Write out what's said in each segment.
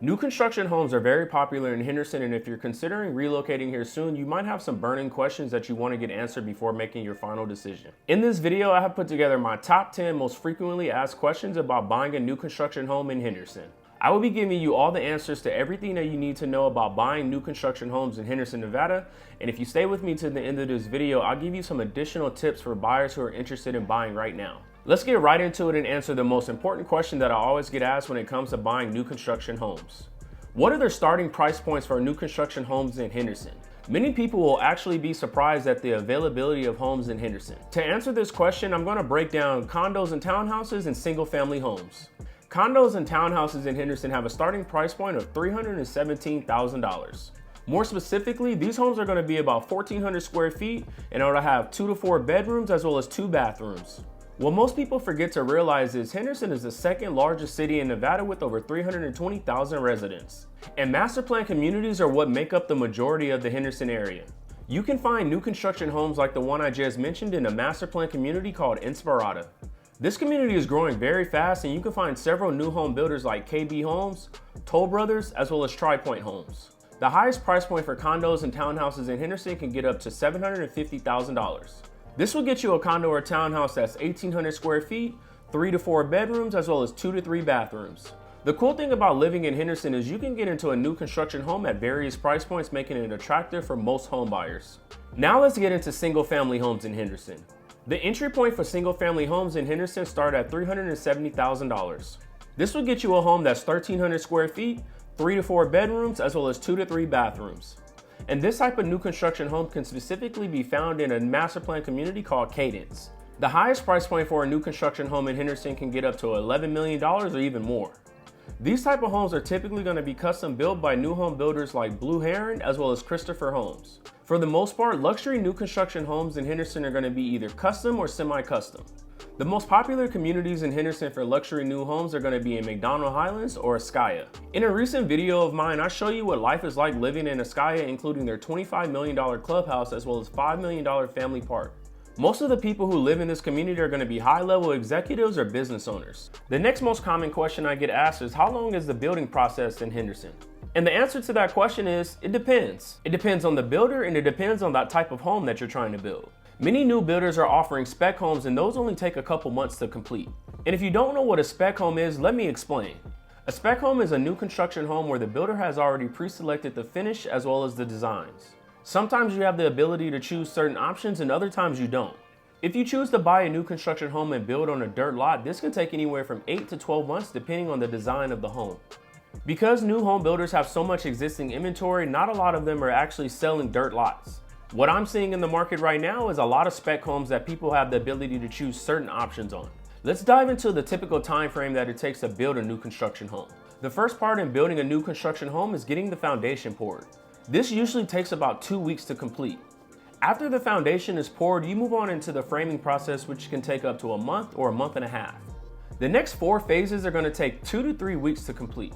New construction homes are very popular in Henderson, and if you're considering relocating here soon, you might have some burning questions that you want to get answered before making your final decision. In this video, I have put together my top 10 most frequently asked questions about buying a new construction home in Henderson. I will be giving you all the answers to everything that you need to know about buying new construction homes in Henderson, Nevada. And if you stay with me to the end of this video, I'll give you some additional tips for buyers who are interested in buying right now. Let's get right into it and answer the most important question that I always get asked when it comes to buying new construction homes. What are the starting price points for new construction homes in Henderson? Many people will actually be surprised at the availability of homes in Henderson. To answer this question, I'm going to break down condos and townhouses and single-family homes. Condos and townhouses in Henderson have a starting price point of $317,000. More specifically, these homes are going to be about 1,400 square feet and it'll have 2 to 4 bedrooms as well as 2 bathrooms. What most people forget to realize is Henderson is the second largest city in Nevada with over 320,000 residents. And master plan communities are what make up the majority of the Henderson area. You can find new construction homes like the one I just mentioned in a master plan community called Inspirada. This community is growing very fast and you can find several new home builders like KB Homes, Toll Brothers, as well as Tri-Point Homes. The highest price point for condos and townhouses in Henderson can get up to $750,000. This will get you a condo or townhouse that's 1,800 square feet, 3 to 4 bedrooms, as well as 2 to 3 bathrooms. The cool thing about living in Henderson is you can get into a new construction home at various price points, making it attractive for most home buyers. Now let's get into single family homes in Henderson. The entry point for single family homes in Henderson start at $370,000. This will get you a home that's 1,300 square feet, 3 to 4 bedrooms, as well as 2 to 3 bathrooms. And this type of new construction home can specifically be found in a master plan community called Cadence. The highest price point for a new construction home in Henderson can get up to $11 million or even more. These type of homes are typically going to be custom built by new home builders like Blue Heron as well as Christopher Homes. For the most part, luxury new construction homes in Henderson are going to be either custom or semi-custom. The most popular communities in Henderson for luxury new homes are going to be in McDonald Highlands or Askaya. In a recent video of mine, I show you what life is like living in Askaya, including their $25 million clubhouse as well as $5 million family park. Most of the people who live in this community are going to be high-level executives or business owners. The next most common question I get asked is how long is the building process in Henderson? And the answer to that question is, it depends. It depends on the builder and it depends on that type of home that you're trying to build. Many new builders are offering spec homes and those only take a couple months to complete. And if you don't know what a spec home is, let me explain. A spec home is a new construction home where the builder has already pre-selected the finish as well as the designs. Sometimes you have the ability to choose certain options and other times you don't. If you choose to buy a new construction home and build on a dirt lot, this can take anywhere from 8 to 12 months depending on the design of the home. Because new home builders have so much existing inventory, not a lot of them are actually selling dirt lots. What I'm seeing in the market right now is a lot of spec homes that people have the ability to choose certain options on. Let's dive into the typical time frame that it takes to build a new construction home. The first part in building a new construction home is getting the foundation poured. This usually takes about 2 weeks to complete. After the foundation is poured, you move on into the framing process, which can take up to a month or a month and a half. The next 4 phases are going to take 2 to 3 weeks to complete.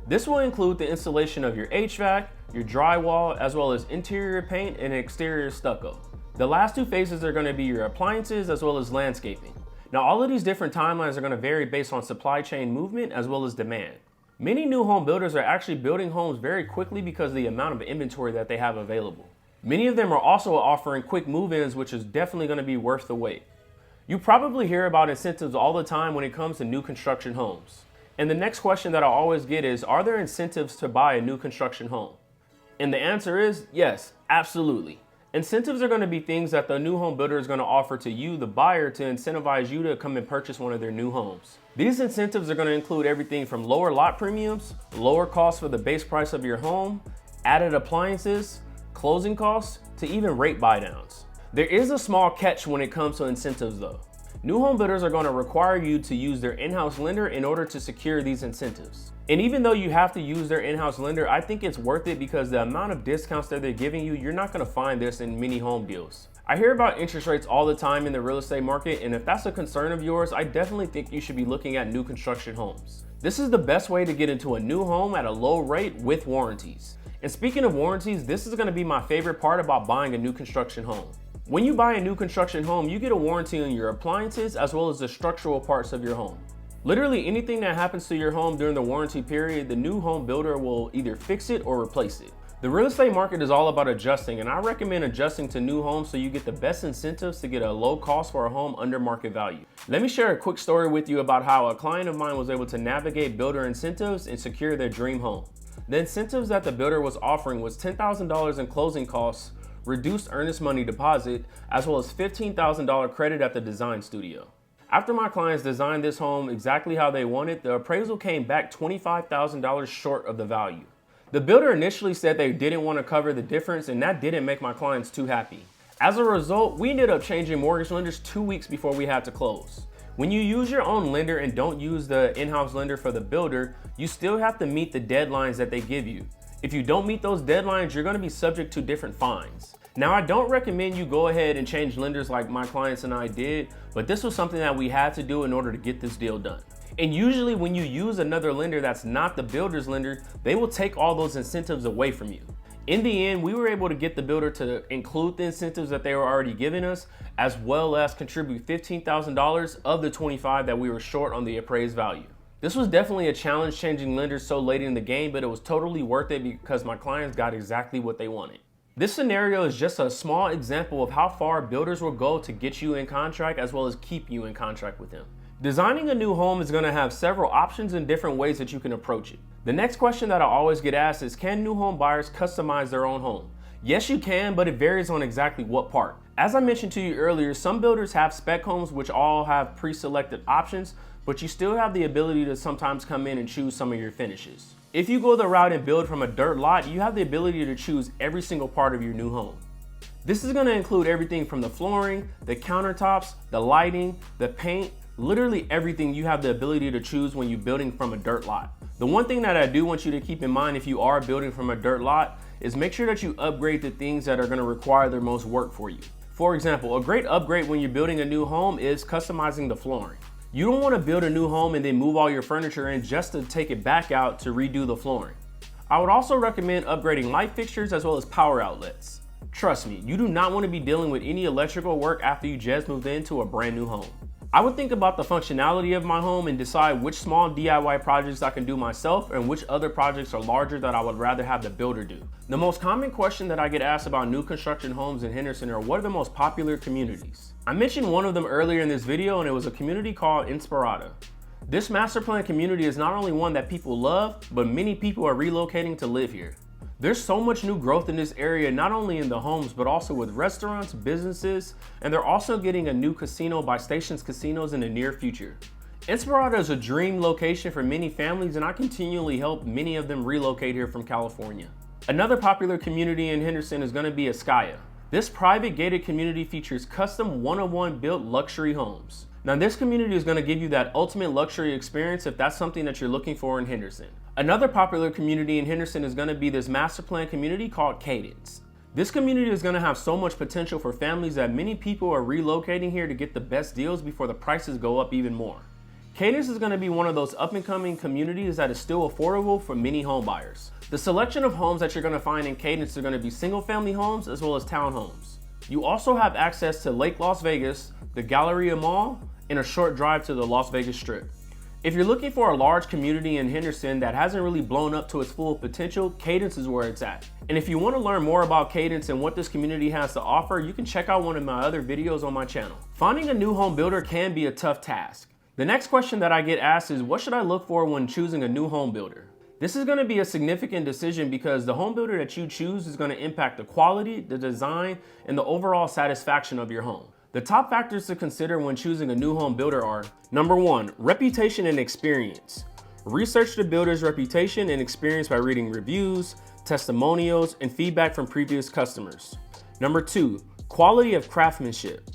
This will include the installation of your HVAC, your drywall, as well as interior paint and exterior stucco. The last 2 phases are going to be your appliances as well as landscaping. Now all of these different timelines are going to vary based on supply chain movement as well as demand. Many new home builders are actually building homes very quickly because of the amount of inventory that they have available. Many of them are also offering quick move-ins, which is definitely going to be worth the wait. You probably hear about incentives all the time when it comes to new construction homes. And the next question that I always get is, are there incentives to buy a new construction home? And the answer is yes, absolutely. Incentives are going to be things that the new home builder is going to offer to you, the buyer, to incentivize you to come and purchase one of their new homes. These incentives are going to include everything from lower lot premiums, lower costs for the base price of your home, added appliances, closing costs, to even rate buydowns. There is a small catch when it comes to incentives though. New home builders are going to require you to use their in-house lender in order to secure these incentives. And even though you have to use their in-house lender, I think it's worth it because the amount of discounts that they're giving you, you're not going to find this in many home deals. I hear about interest rates all the time in the real estate market, and if that's a concern of yours, I definitely think you should be looking at new construction homes. This is the best way to get into a new home at a low rate with warranties. And speaking of warranties, this is going to be my favorite part about buying a new construction home. When you buy a new construction home, you get a warranty on your appliances as well as the structural parts of your home. Literally anything that happens to your home during the warranty period, the new home builder will either fix it or replace it. The real estate market is all about adjusting, and I recommend adjusting to new homes so you get the best incentives to get a low cost for a home under market value. Let me share a quick story with you about how a client of mine was able to navigate builder incentives and secure their dream home. The incentives that the builder was offering was $10,000 in closing costs, reduced earnest money deposit, as well as $15,000 credit at the design studio. After my clients designed this home exactly how they wanted, the appraisal came back $25,000 short of the value. The builder initially said they didn't want to cover the difference, and that didn't make my clients too happy. As a result, we ended up changing mortgage lenders 2 weeks before we had to close. When you use your own lender and don't use the in-house lender for the builder, you still have to meet the deadlines that they give you. If you don't meet those deadlines, you're going to be subject to different fines. Now, I don't recommend you go ahead and change lenders like my clients and I did, but this was something that we had to do in order to get this deal done. And usually when you use another lender that's not the builder's lender, they will take all those incentives away from you. In the end, we were able to get the builder to include the incentives that they were already giving us, as well as contribute $15,000 of the $25,000 that we were short on the appraised value. This was definitely a challenge changing lenders so late in the game, but it was totally worth it because my clients got exactly what they wanted. This scenario is just a small example of how far builders will go to get you in contract as well as keep you in contract with them. Designing a new home is going to have several options and different ways that you can approach it. The next question that I always get asked is, can new home buyers customize their own home? Yes, you can, but it varies on exactly what part. As I mentioned to you earlier, some builders have spec homes which all have pre-selected options, but you still have the ability to sometimes come in and choose some of your finishes. If you go the route and build from a dirt lot, you have the ability to choose every single part of your new home. This is going to include everything from the flooring, the countertops, the lighting, the paint, literally everything you have the ability to choose when you're building from a dirt lot. The one thing that I do want you to keep in mind if you are building from a dirt lot is make sure that you upgrade the things that are going to require the most work for you. For example, a great upgrade when you're building a new home is customizing the flooring. You don't want to build a new home and then move all your furniture in just to take it back out to redo the flooring. I would also recommend upgrading light fixtures as well as power outlets. Trust me, you do not want to be dealing with any electrical work after you just moved into a brand new home. I would think about the functionality of my home and decide which small DIY projects I can do myself and which other projects are larger that I would rather have the builder do. The most common question that I get asked about new construction homes in Henderson are, what are the most popular communities? I mentioned one of them earlier in this video, and it was a community called Inspirada. This master plan community is not only one that people love, but many people are relocating to live here. There's so much new growth in this area, not only in the homes, but also with restaurants, businesses, and they're also getting a new casino by Stations Casinos in the near future. Inspirada is a dream location for many families, and I continually help many of them relocate here from California. Another popular community in Henderson is going to be Escaya. This private gated community features custom one-of-one built luxury homes. Now, this community is going to give you that ultimate luxury experience if that's something that you're looking for in Henderson. Another popular community in Henderson is going to be this master plan community called Cadence. This community is going to have so much potential for families that many people are relocating here to get the best deals before the prices go up even more. Cadence is going to be one of those up-and-coming communities that is still affordable for many home buyers. The selection of homes that you're going to find in Cadence are going to be single-family homes as well as townhomes. You also have access to Lake Las Vegas, the Galleria Mall, and a short drive to the Las Vegas Strip. If you're looking for a large community in Henderson that hasn't really blown up to its full potential, Cadence is where it's at. And if you want to learn more about Cadence and what this community has to offer, you can check out one of my other videos on my channel. Finding a new home builder can be a tough task. The next question that I get asked is, what should I look for when choosing a new home builder? This is going to be a significant decision because the home builder that you choose is going to impact the quality, the design, and the overall satisfaction of your home. The top factors to consider when choosing a new home builder are: number 1, reputation and experience. Research the builder's reputation and experience by reading reviews, testimonials, and feedback from previous customers. Number 2, quality of craftsmanship.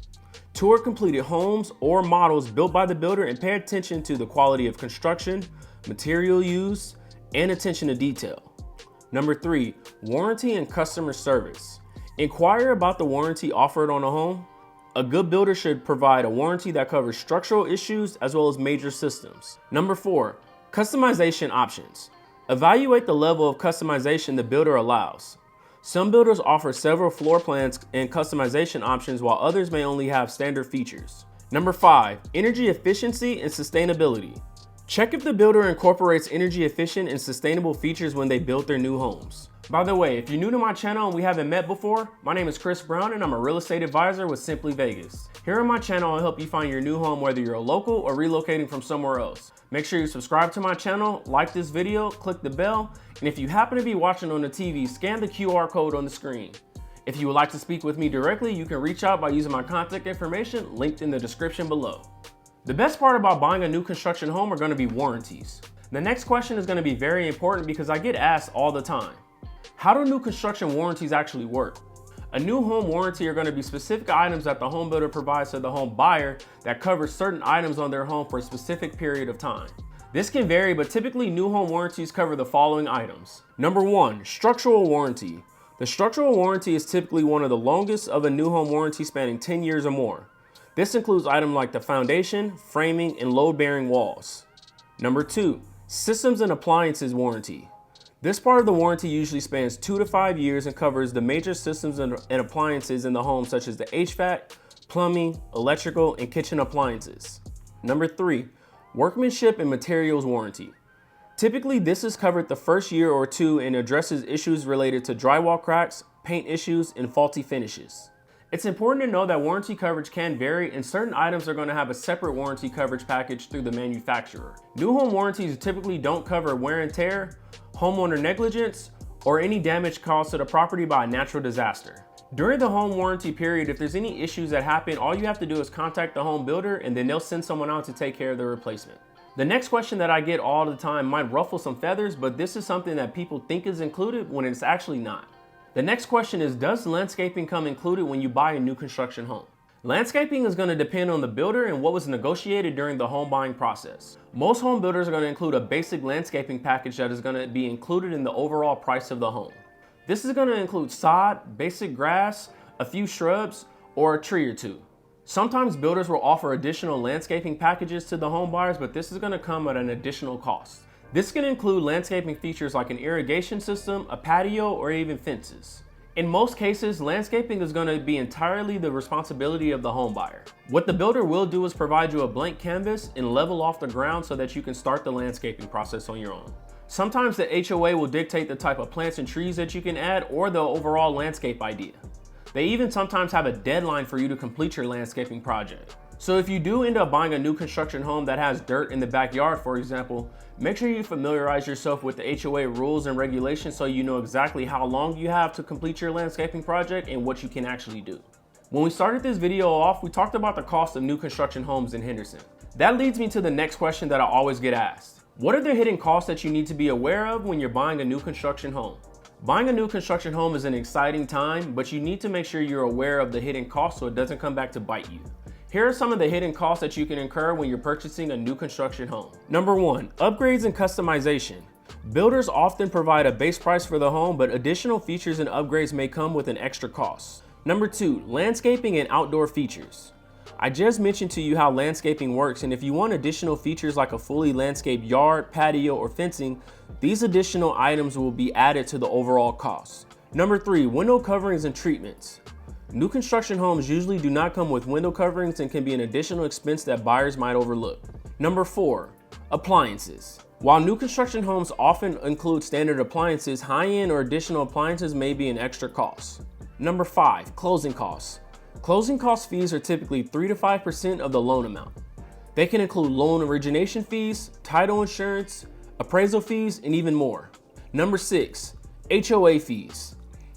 Tour completed homes or models built by the builder and pay attention to the quality of construction, material use, and attention to detail. Number 3, warranty and customer service. Inquire about the warranty offered on a home. A good builder should provide a warranty that covers structural issues as well as major systems. Number 4, customization options. Evaluate the level of customization the builder allows. Some builders offer several floor plans and customization options, while others may only have standard features. Number 5, energy efficiency and sustainability. Check if the builder incorporates energy efficient and sustainable features when they build their new homes. By the way, if you're new to my channel and we haven't met before, my name is Chris Brown and I'm a real estate advisor with Simply Vegas. Here on my channel, I'll help you find your new home whether you're a local or relocating from somewhere else. Make sure you subscribe to my channel, like this video, click the bell, and if you happen to be watching on the TV, scan the QR code on the screen. If you would like to speak with me directly, you can reach out by using my contact information linked in the description below. The best part about buying a new construction home are going to be warranties. The next question is going to be very important because I get asked all the time. How do new construction warranties actually work? A new home warranty are going to be specific items that the home builder provides to the home buyer that covers certain items on their home for a specific period of time. This can vary, but typically new home warranties cover the following items. Number 1, structural warranty. The structural warranty is typically one of the longest of a new home warranty spanning 10 years or more. This includes items like the foundation, framing, and load-bearing walls. Number 2, systems and appliances warranty. This part of the warranty usually spans 2 to 5 years and covers the major systems and appliances in the home such as the HVAC, plumbing, electrical, and kitchen appliances. Number 3, workmanship and materials warranty. Typically, this is covered the first year or two and addresses issues related to drywall cracks, paint issues, and faulty finishes. It's important to know that warranty coverage can vary and certain items are going to have a separate warranty coverage package through the manufacturer. New home warranties typically don't cover wear and tear, homeowner negligence, or any damage caused to the property by a natural disaster. During the home warranty period, if there's any issues that happen, all you have to do is contact the home builder and then they'll send someone out to take care of the replacement. The next question that I get all the time might ruffle some feathers, but this is something that people think is included when it's actually not. The next question is, does landscaping come included when you buy a new construction home? Landscaping is going to depend on the builder and what was negotiated during the home buying process. Most home builders are going to include a basic landscaping package that is going to be included in the overall price of the home. This is going to include sod, basic grass, a few shrubs, or a tree or two. Sometimes builders will offer additional landscaping packages to the home buyers, but this is going to come at an additional cost. This can include landscaping features like an irrigation system, a patio, or even fences. In most cases, landscaping is going to be entirely the responsibility of the home buyer. What the builder will do is provide you a blank canvas and level off the ground so that you can start the landscaping process on your own. Sometimes the HOA will dictate the type of plants and trees that you can add or the overall landscape idea. They even sometimes have a deadline for you to complete your landscaping project. So if you do end up buying a new construction home that has dirt in the backyard, for example, make sure you familiarize yourself with the HOA rules and regulations so you know exactly how long you have to complete your landscaping project and what you can actually do. When we started this video off, we talked about the cost of new construction homes in Henderson. That leads me to the next question that I always get asked. What are the hidden costs that you need to be aware of when you're buying a new construction home? Buying a new construction home is an exciting time, but you need to make sure you're aware of the hidden costs so it doesn't come back to bite you. Here are some of the hidden costs that you can incur when you're purchasing a new construction home. Number 1, upgrades and customization. Builders often provide a base price for the home, but additional features and upgrades may come with an extra cost. Number 2, landscaping and outdoor features. I just mentioned to you how landscaping works, and if you want additional features like a fully landscaped yard, patio, or fencing, these additional items will be added to the overall cost. Number 3, window coverings and treatments. New construction homes usually do not come with window coverings and can be an additional expense that buyers might overlook. Number 4, appliances. While new construction homes often include standard appliances, high-end or additional appliances may be an extra cost. Number 5, closing costs. Closing cost fees are typically 3 to 5% of the loan amount. They can include loan origination fees, title insurance, appraisal fees, and even more. Number 6, HOA fees.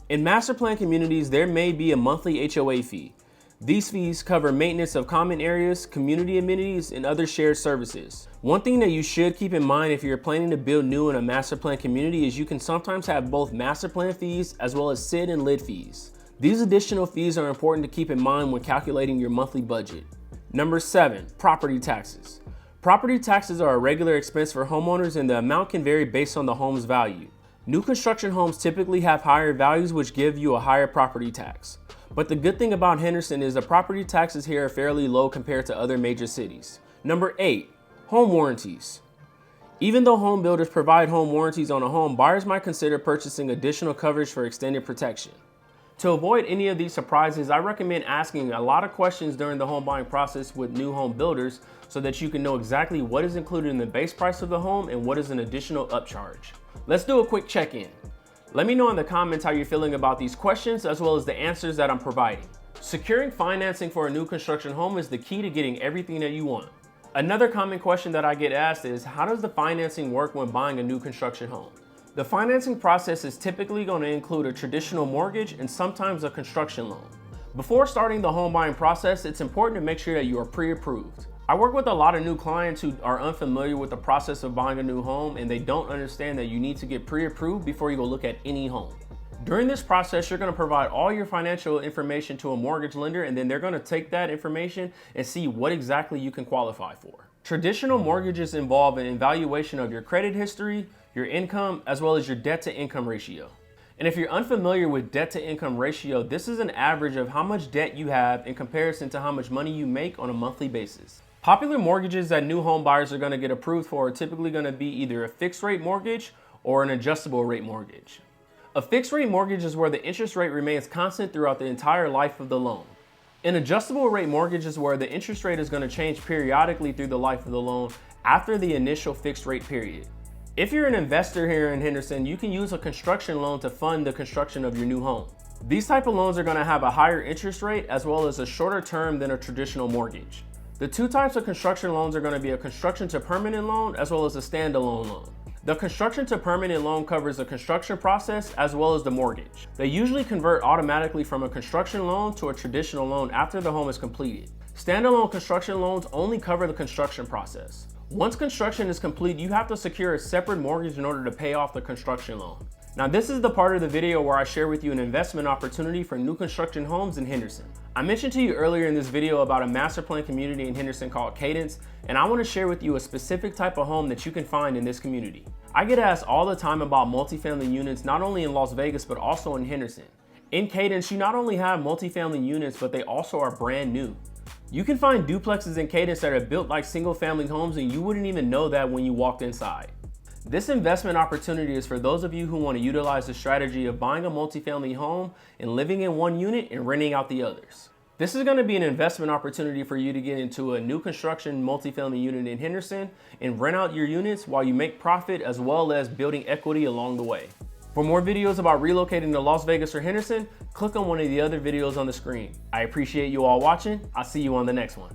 In master plan communities, there may be a monthly HOA fee. These fees cover maintenance of common areas, community amenities, and other shared services. One thing that you should keep in mind if you're planning to build new in a master plan community is you can sometimes have both master plan fees as well as SID and LID fees. These additional fees are important to keep in mind when calculating your monthly budget. Number 7, property taxes. Property taxes are a regular expense for homeowners and the amount can vary based on the home's value. New construction homes typically have higher values which give you a higher property tax. But the good thing about Henderson is the property taxes here are fairly low compared to other major cities. Number 8, home warranties. Even though home builders provide home warranties on a home, buyers might consider purchasing additional coverage for extended protection. To avoid any of these surprises, I recommend asking a lot of questions during the home buying process with new home builders so that you can know exactly what is included in the base price of the home and what is an additional upcharge. Let's do a quick check-in. Let me know in the comments how you're feeling about these questions as well as the answers that I'm providing. Securing financing for a new construction home is the key to getting everything that you want. Another common question that I get asked is, how does the financing work when buying a new construction home? The financing process is typically going to include a traditional mortgage and sometimes a construction loan. Before starting the home buying process, it's important to make sure that you are pre-approved. I work with a lot of new clients who are unfamiliar with the process of buying a new home, and they don't understand that you need to get pre-approved before you go look at any home. During this process, you're going to provide all your financial information to a mortgage lender, and then they're going to take that information and see what exactly you can qualify for. Traditional mortgages involve an evaluation of your credit history, your income, as well as your debt to income ratio. And if you're unfamiliar with debt to income ratio, this is an average of how much debt you have in comparison to how much money you make on a monthly basis. Popular mortgages that new home buyers are going to get approved for are typically going to be either a fixed rate mortgage or an adjustable rate mortgage. A fixed rate mortgage is where the interest rate remains constant throughout the entire life of the loan. An adjustable rate mortgage is where the interest rate is going to change periodically through the life of the loan after the initial fixed rate period. If you're an investor here in Henderson, you can use a construction loan to fund the construction of your new home. These type of loans are going to have a higher interest rate as well as a shorter term than a traditional mortgage. The two types of construction loans are going to be a construction to permanent loan as well as a standalone loan. The construction to permanent loan covers the construction process as well as the mortgage. They usually convert automatically from a construction loan to a traditional loan after the home is completed. Standalone construction loans only cover the construction process. Once construction is complete, you have to secure a separate mortgage in order to pay off the construction loan. Now, this is the part of the video where I share with you an investment opportunity for new construction homes in Henderson. I mentioned to you earlier in this video about a master plan community in Henderson called Cadence, and I want to share with you a specific type of home that you can find in this community. I get asked all the time about multifamily units, not only in Las Vegas, but also in Henderson. In Cadence, you not only have multifamily units, but they also are brand new. You can find duplexes in Cadence that are built like single family homes, and you wouldn't even know that when you walked inside. This investment opportunity is for those of you who want to utilize the strategy of buying a multifamily home and living in one unit and renting out the others. This is going to be an investment opportunity for you to get into a new construction multifamily unit in Henderson and rent out your units while you make profit as well as building equity along the way. For more videos about relocating to Las Vegas or Henderson, click on one of the other videos on the screen. I appreciate you all watching. I'll see you on the next one.